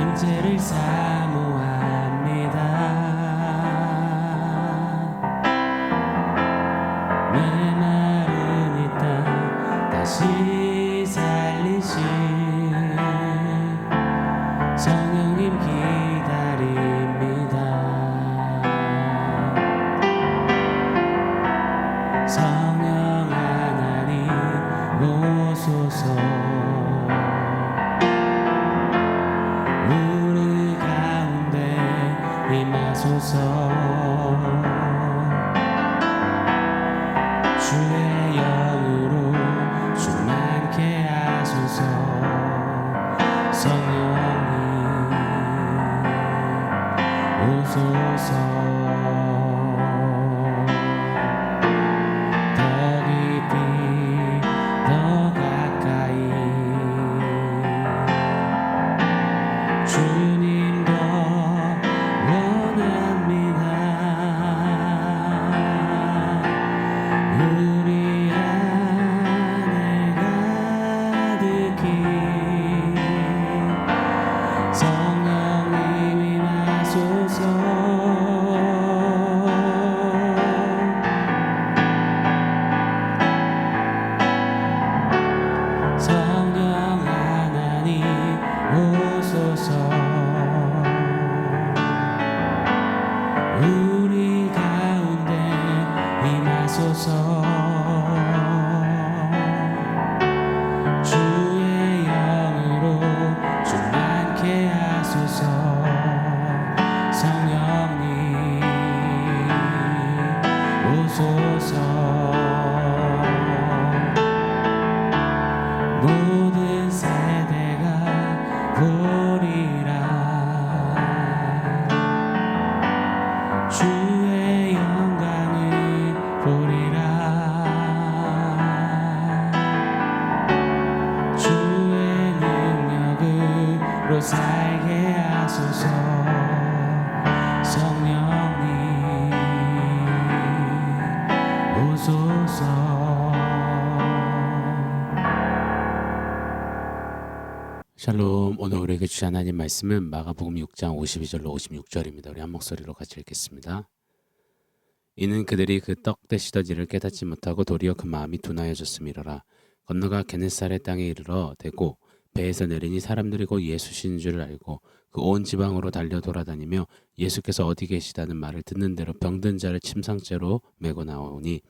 임재를 사모합니다. 메마른 이 땅 다시 살리신 성령님 기다립니다. 성령 하나님 오소서. 우리 가운데 임하소서. 주의 영으로 충만케 하소서. 성령님 오소서. 더 깊이 더 가까이 주님 더 원합니다. 우리 안에 가득히 성령님 임하소서. 성령 하나님 오소서. 우리 가운데 임하소서. 주의 영으로 충만케 하소서. 성령님 오소서. 모든 세대가 보리라. 주의 영광을 보리라. 주의 능력으로 살게 하소서. 성령님 오소서. 샬롬. 오늘 우리에게 주신 하나님 말씀은 마가복음 6장 52절로 56절입니다. 우리 한 목소리로 같이 읽겠습니다. 이는 그들이 그 떡 되시던 일을 깨닫지 못하고 도리어 그 마음이 둔하여졌음이로라. 건너가 게네사렛 땅에 이르러 대고 배에서 내리니 사람들이 곧 예수신 줄 알고 그 온 지방으로 달려 돌아다니며 예수께서 어디 계시다는 말을 듣는 대로 병든 자를 침상째로 메고 나오니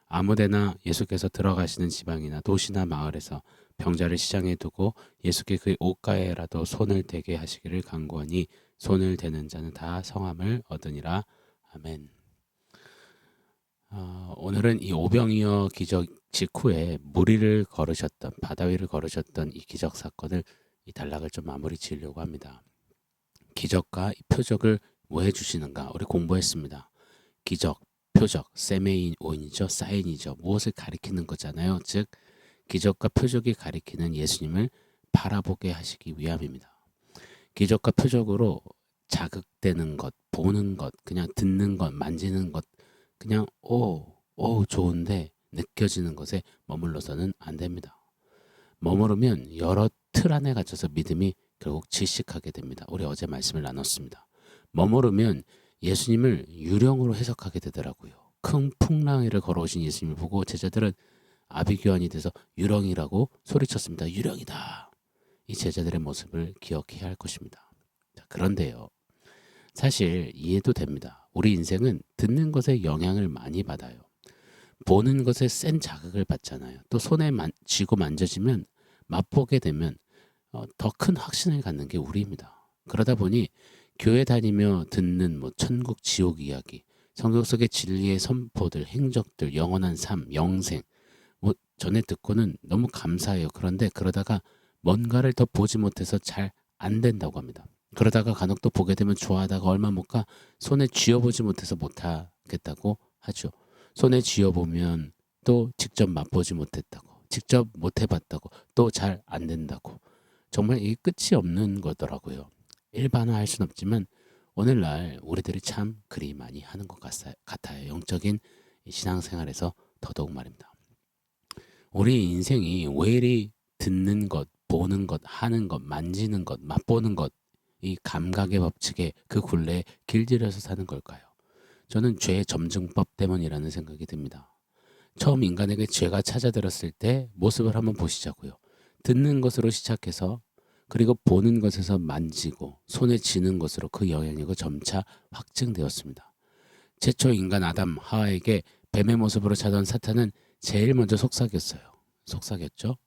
아무데나 예수께서 들어가시는 지방이나 도시나 마을에서 병자를 시장에 두고 예수께 그 옷가에라도 손을 대게 하시기를 간구하니 손을 대는 자는 다 성함을 얻으니라. 아멘. 오늘은 이 오병이어 기적 직후에 물 위를 걸으셨던, 바다 위를 걸으셨던 이 기적 사건을, 이 단락을 좀 마무리 지으려고 합니다. 기적과 이 표적을 뭐 해주시는가? 우리 공부했습니다. 기적, 표적, 세메인오인이죠. 사인이죠. 무엇을 가리키는 거잖아요. 즉 기적과 표적이 가리키는 예수님을 바라보게 하시기 위함입니다. 기적과 표적으로 자극되는 것, 보는 것, 그냥 듣는 것, 만지는 것, 그냥 좋은데 느껴지는 것에 머물러서는 안 됩니다. 머무르면 여러 틀 안에 갇혀서 믿음이 결국 질식하게 됩니다. 우리 어제 말씀을 나눴습니다. 머무르면 예수님을 유령으로 해석하게 되더라고요. 큰 풍랑 위를 걸어오신 예수님을 보고 제자들은 아비규환이 돼서 유령이라고 소리쳤습니다. 유령이다. 이 제자들의 모습을 기억해야 할 것입니다. 자, 그런데요. 사실 이해도 됩니다. 우리 인생은 듣는 것에 영향을 많이 받아요. 보는 것에 센 자극을 받잖아요. 또 손에 쥐고 만져지면, 맛보게 되면 더 큰 확신을 갖는 게 우리입니다. 그러다 보니 교회 다니며 듣는 천국 지옥 이야기, 성경 속의 진리의 선포들, 행적들, 영원한 삶, 영생, 전에 듣고는 너무 감사해요. 그런데 그러다가 뭔가를 더 보지 못해서 잘 안 된다고 합니다. 그러다가 간혹 또 보게 되면 좋아하다가 얼마 못 가 손에 쥐어보지 못해서 못하겠다고 하죠. 손에 쥐어보면 또 직접 맛보지 못했다고, 직접 못 해봤다고, 또 잘 안 된다고. 정말 이게 끝이 없는 거더라고요. 일반화할 순 없지만 오늘날 우리들이 참 그리 많이 하는 것 같아요. 영적인 신앙생활에서 더더욱 말입니다. 우리 인생이 왜 이리 듣는 것, 보는 것, 하는 것, 만지는 것, 맛보는 것, 이 감각의 법칙에 그 굴레에 길들여서 사는 걸까요? 저는 죄의 점증법 때문이라는 생각이 듭니다. 처음 인간에게 죄가 찾아들었을 때 모습을 한번 보시자고요. 듣는 것으로 시작해서 그리고 보는 것에서 만지고 손에 쥐는 것으로 그 영향력이 점차 확증되었습니다. 최초 인간 아담 하와에게 뱀의 모습으로 찾아온 사탄은 제일 먼저 속삭였어요. 속삭였죠.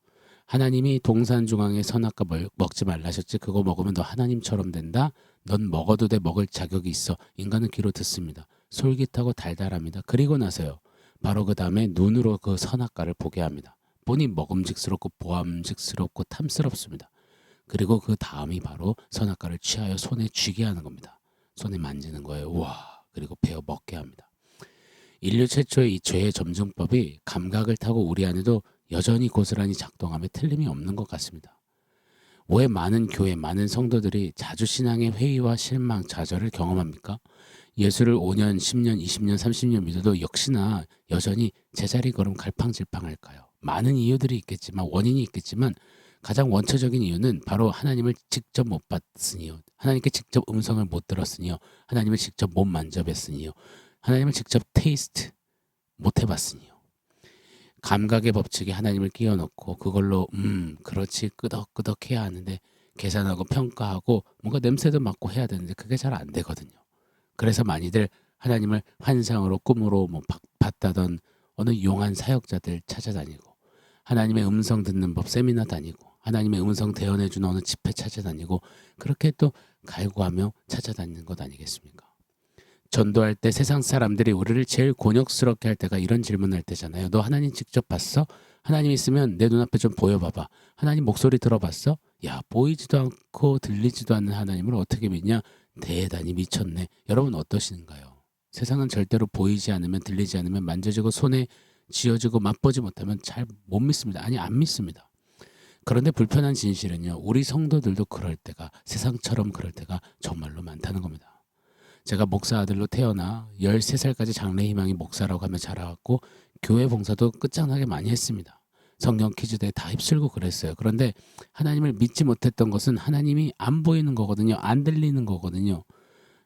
하나님이 동산 중앙에 선악과 먹지 말라셨지. 그거 먹으면 너 하나님처럼 된다. 넌 먹어도 돼. 먹을 자격이 있어. 인간은 귀로 듣습니다. 솔깃하고 달달합니다. 그리고 나서요. 바로 그 다음에 눈으로 그 선악과를 보게 합니다. 보니 먹음직스럽고 보암직스럽고 탐스럽습니다. 그리고 그 다음이 바로 선악과를 취하여 손에 쥐게 하는 겁니다. 손에 만지는 거예요. 와, 그리고 베어 먹게 합니다. 인류 최초의 이 죄의 점증법이 감각을 타고 우리 안에도 여전히 고스란히 작동함에 틀림이 없는 것 같습니다. 왜 많은 교회, 많은 성도들이 자주 신앙의 회의와 실망, 좌절을 경험합니까? 예수를 5년, 10년, 20년, 30년 믿어도 역시나 여전히 제자리 걸음 갈팡질팡할까요? 많은 이유들이 있겠지만, 원인이 있겠지만 가장 원초적인 이유는 바로 하나님을 직접 못 봤으니요. 하나님께 직접 음성을 못 들었으니요. 하나님을 직접 못 만져뵀으니요. 하나님을 직접 테이스트 못 해봤으니요. 감각의 법칙에 하나님을 끼워넣고 그걸로 그렇지 끄덕끄덕 해야 하는데 계산하고 평가하고 뭔가 냄새도 맡고 해야 되는데 그게 잘 안 되거든요. 그래서 많이들 하나님을 환상으로 꿈으로 뭐 봤다던 어느 용한 사역자들 찾아다니고 하나님의 음성 듣는 법 세미나 다니고 하나님의 음성 대언해주는 어느 집회 찾아다니고 그렇게 또 갈구하며 찾아다니는 것 아니겠습니까? 전도할 때 세상 사람들이 우리를 제일 곤욕스럽게 할 때가 이런 질문할 때잖아요. 너 하나님 직접 봤어? 하나님 있으면 내 눈앞에 좀 보여봐봐. 하나님 목소리 들어봤어? 야, 보이지도 않고 들리지도 않는 하나님을 어떻게 믿냐? 대단히 미쳤네. 여러분 어떠신가요? 세상은 절대로 보이지 않으면 들리지 않으면 만져지고 손에 쥐어지고 맛보지 못하면 잘 못 믿습니다. 아니 안 믿습니다. 그런데 불편한 진실은요. 우리 성도들도 그럴 때가 세상처럼 그럴 때가 정말로 많다는 겁니다. 제가 목사 아들로 태어나 13살까지 장래희망이 목사라고 하며 자라왔고 교회 봉사도 끝장나게 많이 했습니다. 성경 퀴즈대에 다 휩쓸고 그랬어요. 그런데 하나님을 믿지 못했던 것은 하나님이 안 보이는 거거든요. 안 들리는 거거든요.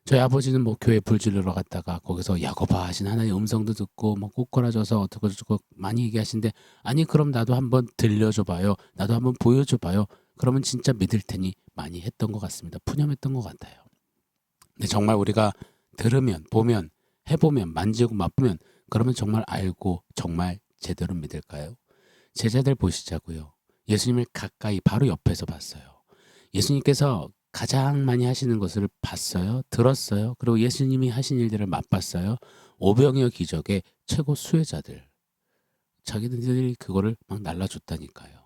저희 아버지는 뭐 교회 불 지르러 갔다가 거기서 야고바 하신 하나님의 음성도 듣고 뭐 꼬꾸라져서 어떻고 저쩌고 많이 얘기하시는데 아니 그럼 나도 한번 들려줘 봐요. 나도 한번 보여줘 봐요. 그러면 진짜 믿을 테니 많이 했던 것 같습니다. 푸념했던 것 같아요. 근데 정말 우리가 들으면 보면 해보면 만지고 맛보면 그러면 정말 알고 정말 제대로 믿을까요? 제자들 보시자고요. 예수님을 가까이 바로 옆에서 봤어요. 예수님께서 가장 많이 하시는 것을 봤어요. 들었어요. 그리고 예수님이 하신 일들을 맛봤어요. 오병이어 기적의 최고 수혜자들. 자기들이 그거를 막 날라줬다니까요.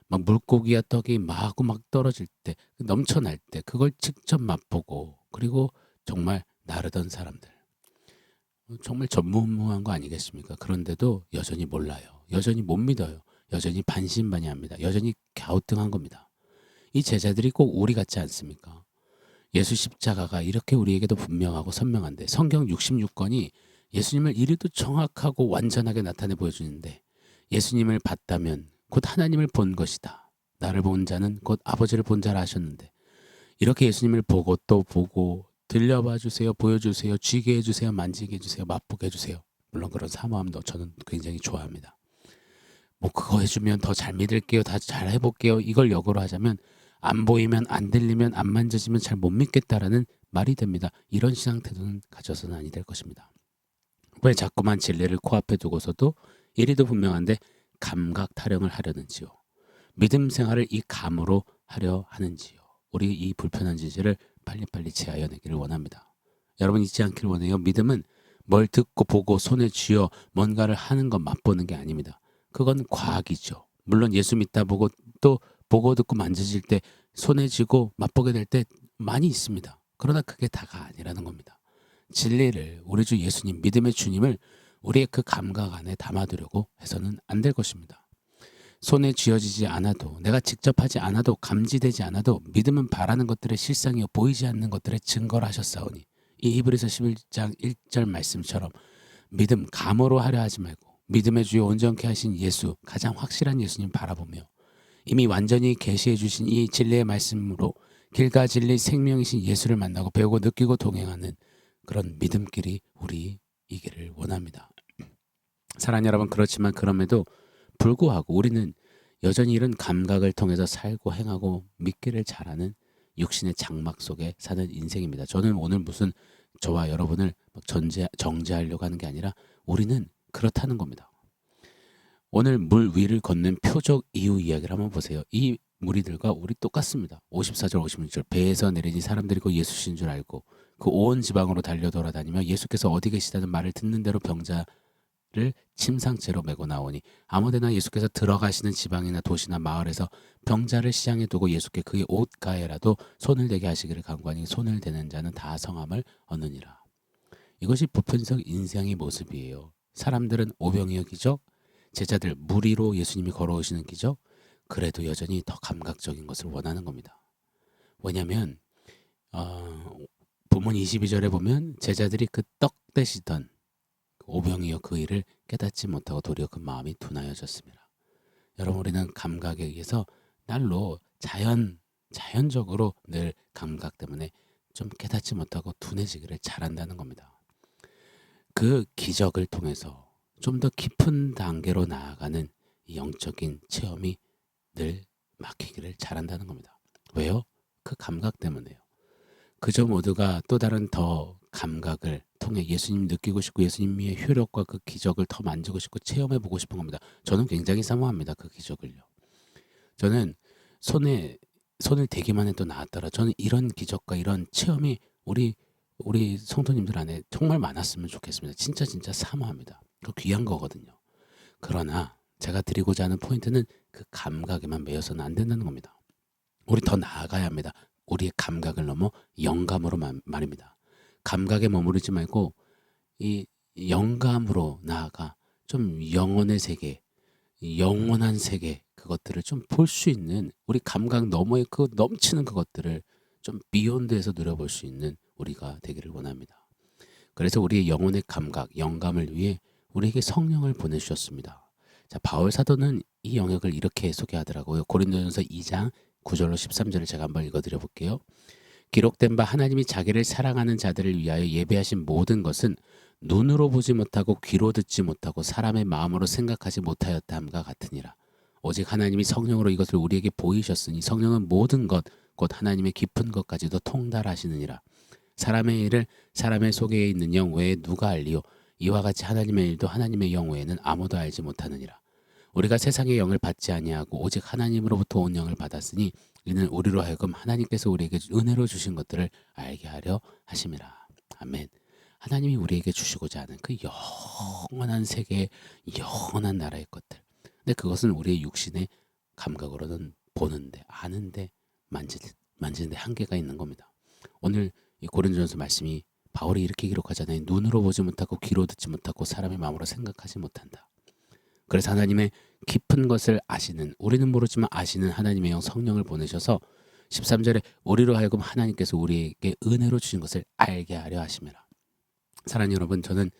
막 물고기와 떡이 마구 막 떨어질 때 넘쳐날 때 그걸 직접 맛보고 그리고 정말 나르던 사람들. 정말 전무후무한 거 아니겠습니까? 그런데도 여전히 몰라요. 여전히 못 믿어요. 여전히 반신반의합니다. 여전히 갸우뚱한 겁니다. 이 제자들이 꼭 우리 같지 않습니까? 예수 십자가가 이렇게 우리에게도 분명하고 선명한데 성경 66권이 예수님을 이리도 정확하고 완전하게 나타내 보여주는데 예수님을 봤다면 곧 하나님을 본 것이다. 나를 본 자는 곧 아버지를 본 자라 하셨는데 이렇게 예수님을 보고 또 보고 들려봐 주세요. 보여주세요. 쥐게 해주세요. 만지게 해주세요. 맛보게 해주세요. 물론 그런 사모함도 저는 굉장히 좋아합니다. 뭐 그거 해주면 더 잘 믿을게요. 다 잘 해볼게요. 이걸 역으로 하자면 안 보이면 안 들리면 안 만져지면 잘 못 믿겠다라는 말이 됩니다. 이런 신앙 태도는 가져서는 아니 될 것입니다. 왜 자꾸만 진리를 코앞에 두고서도 이리도 분명한데 감각 타령을 하려는지요. 믿음 생활을 이 감으로 하려 하는지요. 우리 이 불편한 진실을 빨리빨리 제하여내기를 원합니다. 여러분 잊지 않기를 원해요. 믿음은 뭘 듣고 보고 손에 쥐어 뭔가를 하는 것 맛보는 게 아닙니다. 그건 과학이죠. 물론 예수 믿다 보고 또 보고 듣고 만져질 때 손에 쥐고 맛보게 될 때 많이 있습니다. 그러나 그게 다가 아니라는 겁니다. 진리를 우리 주 예수님 믿음의 주님을 우리의 그 감각 안에 담아두려고 해서는 안 될 것입니다. 손에 쥐어지지 않아도 내가 직접 하지 않아도 감지되지 않아도 믿음은 바라는 것들의 실상이요 보이지 않는 것들의 증거를 하셨사오니 이 히브리서 11장 1절 말씀처럼 믿음 감으로 하려 하지 말고 믿음의 주요 온전케 하신 예수 가장 확실한 예수님 바라보며 이미 완전히 계시해 주신 이 진리의 말씀으로 길과 진리 생명이신 예수를 만나고 배우고 느끼고 동행하는 그런 믿음길이 우리이기를 원합니다. 사랑하는 여러분, 그렇지만 그럼에도 불구하고 우리는 여전히 이런 감각을 통해서 살고 행하고 믿기를 잘하는 육신의 장막 속에 사는 인생입니다. 저는 오늘 무슨 저와 여러분을 막 정죄하려고 하는 게 아니라 우리는 그렇다는 겁니다. 오늘 물 위를 걷는 표적 이후 이야기를 한번 보세요. 이 무리들과 우리 똑같습니다. 54절 56절 배에서 내리니 사람들이 그 예수신 줄 알고 그 온 지방으로 달려 돌아다니며 예수께서 어디 계시다는 말을 듣는 대로 병자를 침상째로 메고 나오니 아무데나 예수께서 들어가시는 지방이나 도시나 마을에서 병자를 시장에 두고 예수께 그의 옷가에라도 손을 대게 하시기를 간구하니 손을 대는 자는 다 성함을 얻느니라. 이것이 보편적 인생의 모습이에요. 사람들은 오병이어 기적, 제자들 무리로 예수님이 걸어오시는 기적, 그래도 여전히 더 감각적인 것을 원하는 겁니다. 왜냐하면 본문 22절에 보면 제자들이 그 떡 대시던 오병이어 그 일을 깨닫지 못하고 도리어 그 마음이 둔하여졌습니다. 여러분, 우리는 감각에 의해서 날로 자연적으로 늘 감각 때문에 좀 깨닫지 못하고 둔해지기를 잘한다는 겁니다. 그 기적을 통해서 좀 더 깊은 단계로 나아가는 이 영적인 체험이 늘 막히기를 잘한다는 겁니다. 왜요? 그 감각 때문에요. 그저 모두가 또 다른 더 감각을 통해 예수님 느끼고 싶고 예수님의 효력과 그 기적을 더 만지고 싶고 체험해보고 싶은 겁니다. 저는 굉장히 사모합니다. 그 기적을요. 저는 손을 대기만 해도 나았더라. 저는 이런 기적과 이런 체험이 우리 성도님들 안에 정말 많았으면 좋겠습니다. 진짜 사모합니다. 그 귀한 거거든요. 그러나 제가 드리고자 하는 포인트는 그 감각에만 매여서는 안 된다는 겁니다. 우리 더 나아가야 합니다. 우리의 감각을 넘어 영감으로 말입니다. 감각에 머무르지 말고 이 영감으로 나아가 좀 영혼의 세계, 영원한 세계, 그것들을 좀 볼 수 있는, 우리 감각 너머의 그 넘치는 그것들을 좀 비욘드에서 누려볼 수 있는 우리가 되기를 원합니다. 그래서 우리의 영혼의 감각, 영감을 위해 우리에게 성령을 보내주셨습니다. 자, 바울 사도는 이 영역을 이렇게 소개하더라고요. 고린도전서 2장 9절로 13절을 제가 한번 읽어드려 볼게요. 기록된 바 하나님이 자기를 사랑하는 자들을 위하여 예배하신 모든 것은 눈으로 보지 못하고 귀로 듣지 못하고 사람의 마음으로 생각하지 못하였다 함과 같으니라. 오직 하나님이 성령으로 이것을 우리에게 보이셨으니 성령은 모든 것 곧 하나님의 깊은 것까지도 통달하시느니라. 사람의 일을 사람의 속에 있는 영 외에 누가 알리요? 이와 같이 하나님의 일도 하나님의 영 외에는 아무도 알지 못하느니라. 우리가 세상의 영을 받지 아니하고 오직 하나님으로부터 온 영을 받았으니 이는 우리로 하여금 하나님께서 우리에게 은혜로 주신 것들을 알게 하려 하심이라. 아멘. 하나님이 우리에게 주시고자 하는 그 영원한 세계, 영원한 나라의 것들. 근데 그것은 우리의 육신의 감각으로는 보는데, 아는데, 만지는데 한계가 있는 겁니다. 오늘 이 고린도전서 말씀이 바울이 이렇게 기록하잖아요. 눈으로 보지 못하고 귀로 듣지 못하고 사람의 마음으로 생각하지 못한다. 그래서 하나님의 깊은 것을 아시는, 우리는 모르지만 아시는 하나님의 영 성령을 보내셔서 13절에 우리로 하여금 하나님께서 우리에게 은혜로 주신 것을 알게 하려 하심이라. 사랑하는 여러분, 저는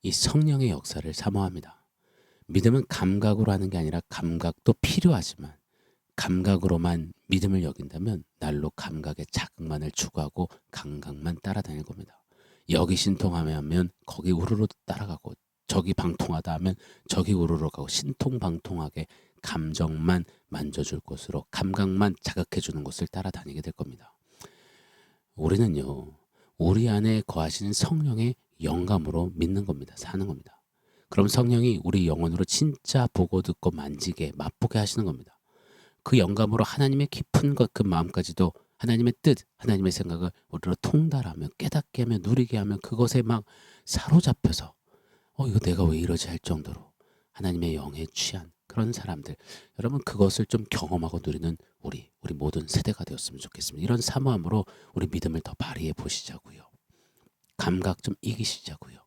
이 성령의 역사를 사모합니다. 믿음은 감각으로 하는 게 아니라 감각도 필요하지만 감각으로만 믿음을 여긴다면 날로 감각의 자극만을 추구하고 감각만 따라다닐 겁니다. 여기 신통하면 거기 우르르 따라가고, 저기 방통하다 하면 저기 우르르 가고, 신통방통하게 감정만 만져줄 것으로 감각만 자극해주는 것을 따라다니게 될 겁니다. 우리는요, 우리 안에 거하시는 성령의 영감으로 믿는 겁니다. 사는 겁니다. 그럼 성령이 우리 영혼으로 진짜 보고 듣고 만지게 맛보게 하시는 겁니다. 그 영감으로 하나님의 깊은 것, 그 마음까지도 하나님의 뜻, 하나님의 생각을 우리로 통달하며 깨닫게 하며 누리게 하며 그것에 막 사로잡혀서 이거 내가 왜 이러지 할 정도로 하나님의 영에 취한 그런 사람들, 여러분 그것을 좀 경험하고 누리는 우리 모든 세대가 되었으면 좋겠습니다. 이런 사모함으로 우리 믿음을 더 발휘해 보시자고요. 감각 좀 이기시자고요.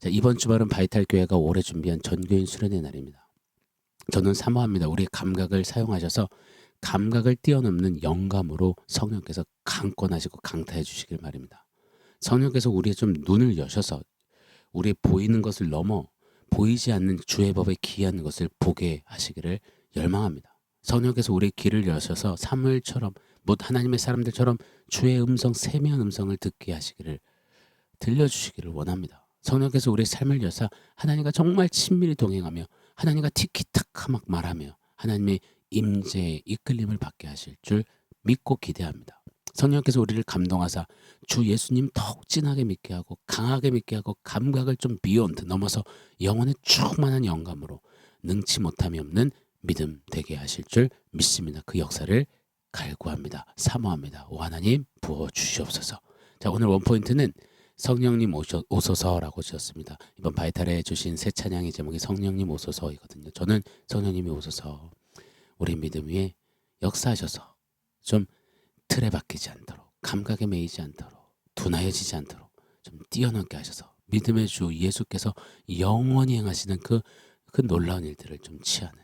자, 이번 주말은 바이탈 교회가 올해 준비한 전교인 수련의 날입니다. 저는 사모합니다. 우리의 감각을 사용하셔서 감각을 뛰어넘는 영감으로 성령께서 강권하시고 강타해 주시길 말입니다. 성령께서 우리의 좀 눈을 여셔서 우리의 보이는 것을 넘어 보이지 않는 주의 법에 기이한 것을 보게 하시기를 열망합니다. 성령께서 우리의 귀를 여셔서 사무엘처럼 못 하나님의 사람들처럼 주의 음성, 세미한 음성을 듣게 하시기를, 들려주시기를 원합니다. 성령께서 우리의 삶을 여사 하나님과 정말 친밀히 동행하며 하나님과 티키타카 막 말하며 하나님의 임재의 이끌림을 받게 하실 줄 믿고 기대합니다. 성령께서 우리를 감동하사 주 예수님 더욱 진하게 믿게 하고 강하게 믿게 하고 감각을 좀 비욘드 넘어서 영혼의 충만한 영감으로 능치 못함이 없는 믿음 되게 하실 줄 믿습니다. 그 역사를 갈구합니다. 사모합니다. 오 하나님 부어주시옵소서. 자, 오늘 원포인트는 성령님 오소서라고 지었습니다. 이번 바이탈에 주신 새 찬양의 제목이 성령님 오소서이거든요. 저는 성령님이 오소서 우리 믿음 위에 역사하셔서 좀 틀에 박히지 않도록, 감각에 매이지 않도록, 둔하여지지 않도록 좀 뛰어넘게 하셔서 믿음의 주 예수께서 영원히 행하시는 그 놀라운 일들을 좀 취하는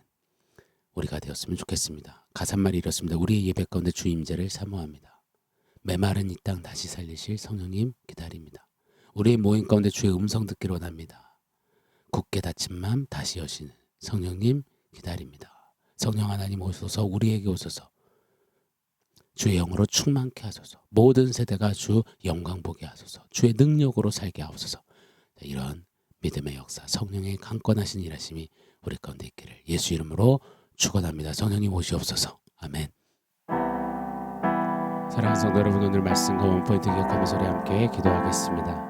우리가 되었으면 좋겠습니다. 가사말이 이렇습니다. 우리의 예배 가운데 주 임재를 사모합니다. 메마른 이 땅 다시 살리실 성령님 기다립니다. 우리의 모임 가운데 주의 음성 듣기를 원합니다. 굳게 닫힌 마음 다시 여시는 성령님 기다립니다. 성령 하나님 오소서, 우리에게 오소서, 주의 영으로 충만케 하소서, 모든 세대가 주 영광 보게 하소서, 주의 능력으로 살게 하옵소서. 이런 믿음의 역사, 성령의 강권하신 일하심이 우리 가운데 있기를 예수 이름으로 축원합니다. 성령님 오시옵소서. 아멘. 사랑하는 성도 여러분, 오늘 말씀과 원포인트 기억하면서 우리 함께 기도하겠습니다.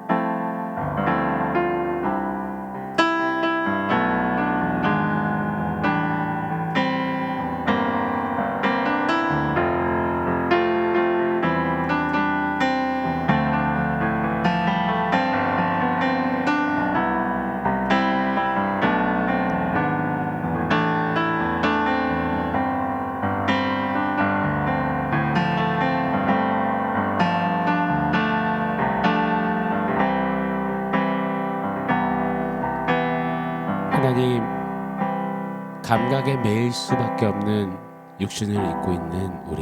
하나님, 감각에 매일 수밖에 없는 육신을 입고 있는 우리,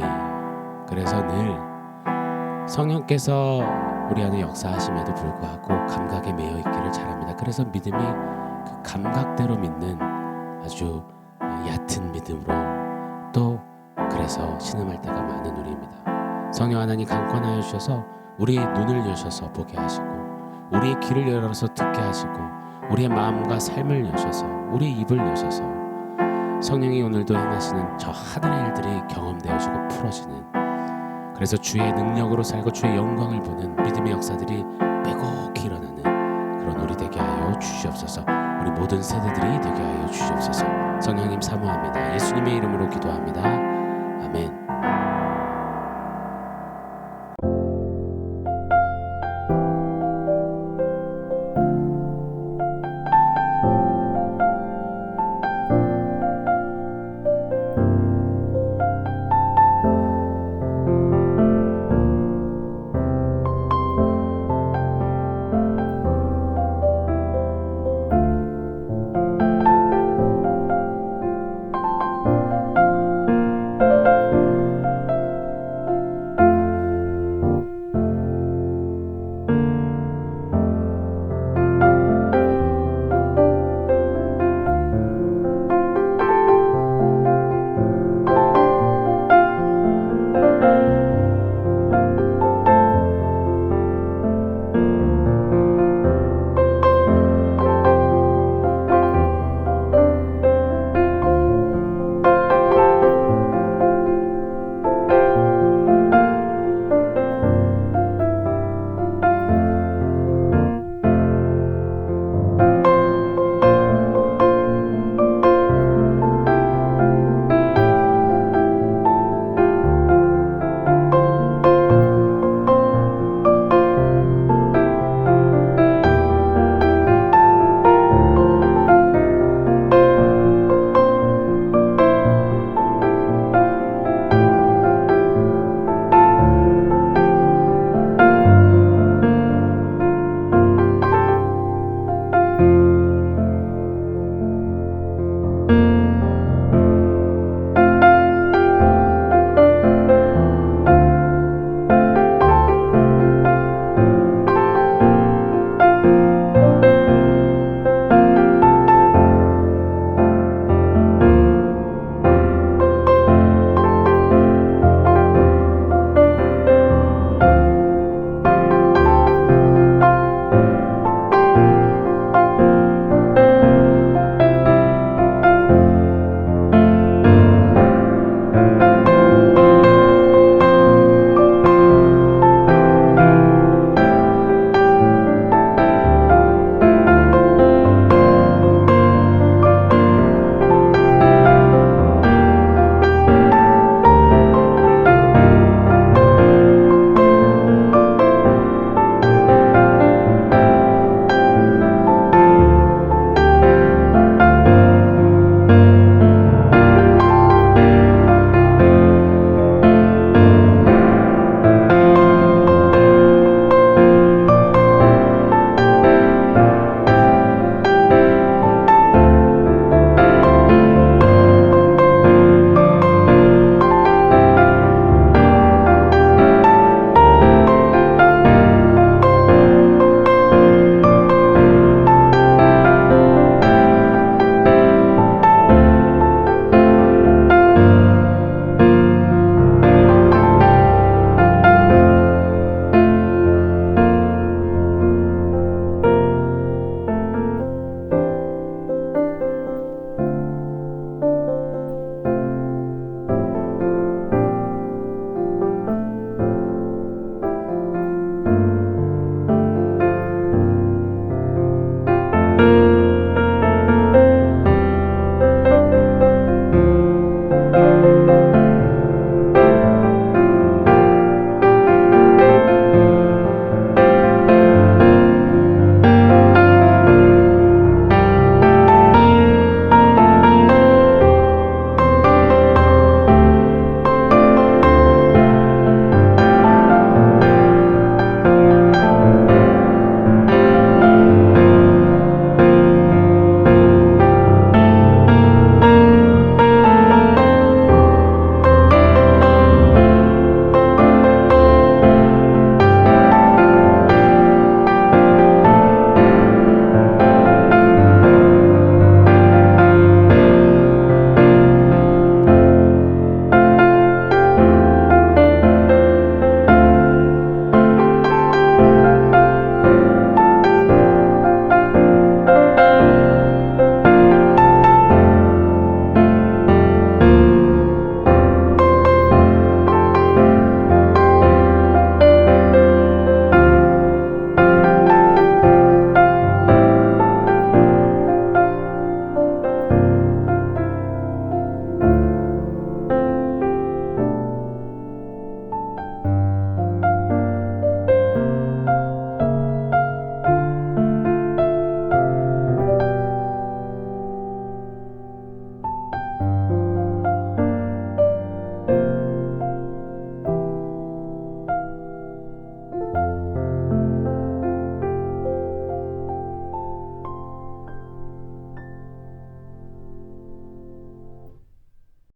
그래서 늘 성령께서 우리 안에 역사하심에도 불구하고 감각에 매여 있기를 잘합니다. 그래서 믿음이 그 감각대로 믿는 아주 얕은 믿음으로 또 그래서 신음할 때가 많은 우리입니다. 성령 하나님 강권하여 주셔서 우리의 눈을 여셔서 보게 하시고 우리의 귀를 열어서 듣게 하시고 우리의 마음과 삶을 여셔서 우리의 입을 여셔서 성령이 오늘도 행하시는 저 하늘의 일들이 경험되어지고 풀어지는, 그래서 주의 능력으로 살고 주의 영광을 보는 믿음의 역사들이 빼곡히 일어나는 그런 우리 되게 하여 주시옵소서. 우리 모든 세대들이 되게 하여 주시옵소서. 성령님 사모합니다. 예수님의 이름으로 기도합니다.